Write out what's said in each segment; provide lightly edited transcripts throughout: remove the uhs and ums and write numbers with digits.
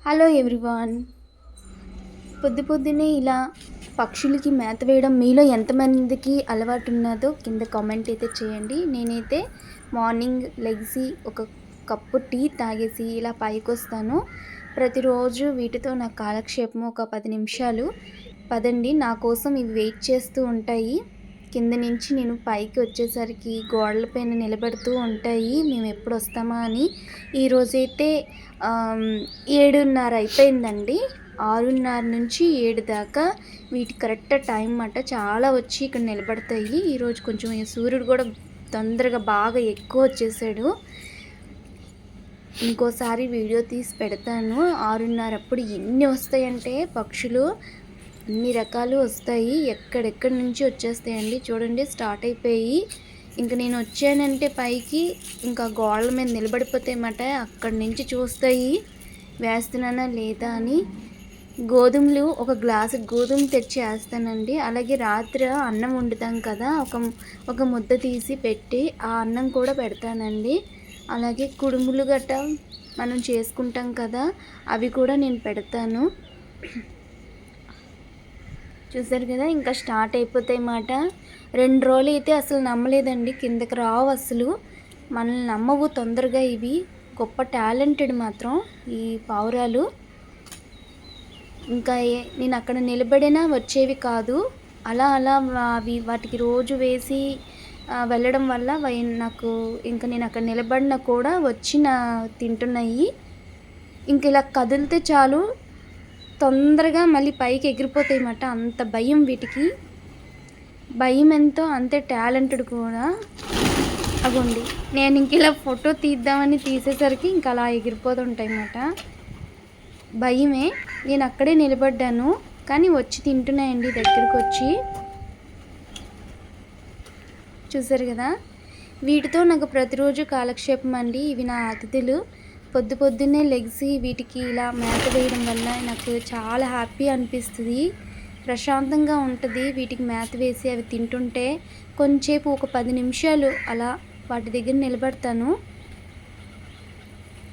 Hello everyone. పొద్దున్నే ఇలా పక్షులకి మేత వేయడం మీలో ఎంతమందికి అలవాటు ఉన్నదో కింద కామెంట్ అయితే చేయండి. నేనైతే మార్నింగ్ లెగిసి ఒక కప్పు టీ తాగేసి ఇలా పైకొస్తాను. ప్రతిరోజు వీటితో నా కాలక్షేపం ఒక 10 నిమిషాలు. పదండి, నా కోసం ఇవి వెయిట్ చేస్తూ ఉంటాయి. కింద నుంచి నేను పైకి వచ్చేసరికి గోడల పైన నిలబెడుతూ ఉంటాయి మేము ఎప్పుడు వస్తామా అని. ఈరోజైతే 7:30 అయిపోయిందండి. 6:30 నుంచి 7 దాకా వీటి కరెక్ట్ టైం అన్నమాట. చాలా వచ్చి ఇక్కడ నిలబడతాయి. ఈరోజు కొంచెం సూర్యుడు కూడా తొందరగా బాగా ఎక్కువ వచ్చేసాడు. ఇంకోసారి వీడియో తీసి పెడతాను. 6:30 అప్పుడు ఎన్ని వస్తాయంటే పక్షులు అన్ని రకాలు వస్తాయి. ఎక్కడెక్కడి నుంచి వచ్చేస్తాయండి. చూడండి, స్టార్ట్ అయిపోయి ఇంక నేను వచ్చానంటే పైకి ఇంకా గోడల మీద నిలబడిపోతాయన్నమాట. అక్కడి నుంచి చూస్తాయి వేస్తున్నానా లేదా అని. గోధుమలు ఒక గ్లాసు గోధుమ తెచ్చి వేస్తానండి. అలాగే రాత్రి అన్నం వండుతాం కదా, ఒక ముద్ద తీసి పెట్టి ఆ అన్నం కూడా పెడతానండి. అలాగే కుడుములు గట్ట మనం చేసుకుంటాం కదా, అవి కూడా నేను పెడతాను. చూసారు కదా, ఇంకా స్టార్ట్ అయిపోతాయి అన్నమాట. 2 రోజులు అయితే అసలు నమ్మలేదండి, కిందకి రావు అసలు. మనల్ని నమ్మవు తొందరగా. ఇవి గొప్ప టాలెంటెడ్ మాత్రం ఈ పావురాలు. ఇంకా నేను అక్కడ నిలబడినా వచ్చేవి కాదు. అలా అవి వాటికి రోజు వేసి వెళ్ళడం వల్ల నాకు ఇంకా నేను అక్కడ నిలబడినా కూడా వచ్చి తింటున్నాయి. ఇంక ఇలా కదిలితే చాలు తొందరగా మళ్ళీ పైకి ఎగిరిపోతాయి అన్నమాట. అంత భయం వీటికి. భయం ఎంతో అంతే టాలెంటెడ్ కూడా. అగోండి, నేను ఇంక ఇలా ఫోటో తీద్దామని తీసేసరికి ఇంక అలా ఎగిరిపోతుంటాయి అన్నమాట. భయమే. నేను అక్కడే నిలబడ్డాను కానీ వచ్చి తింటున్నాయండి దగ్గరికి వచ్చి. చూసారు కదా, వీటితో నాకు ప్రతిరోజు కాలక్షేపం అండి. ఇవి నా అతిథులు. పొద్దున్నే లెగిసి వీటికి ఇలా మేత వేయడం వల్ల నాకు చాలా హ్యాపీ అనిపిస్తుంది, ప్రశాంతంగా ఉంటుంది. వీటికి మేత వేసి అవి తింటుంటే కొంచెంసేపు ఒక 10 నిమిషాలు అలా వాటి దగ్గర నిలబడతాను.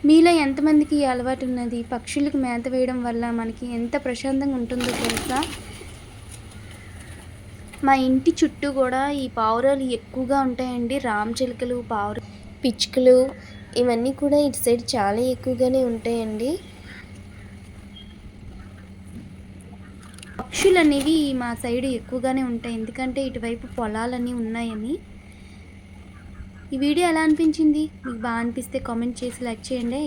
మీలో ఎంతమందికి ఈ అలవాటు ఉన్నది? పక్షులకు మేత వేయడం వల్ల మనకి ఎంత ప్రశాంతంగా ఉంటుందో తెలుసా? మా ఇంటి చుట్టూ కూడా ఈ పావురాలు ఎక్కువగా ఉంటాయండి. రామచిలుకలు, పిచ్చుకలు ఇవన్నీ కూడా ఇటు సైడ్ చాలా ఎక్కువగానే ఉంటాయండి. పక్షులు అనేవి మా సైడ్ ఎక్కువగానే ఉంటాయి, ఎందుకంటే ఇటువైపు పొలాలన్నీ ఉన్నాయని. ఈ వీడియో ఎలా అనిపించింది? మీకు బాగా అనిపిస్తే కామెంట్ చేసి లైక్ చేయండి.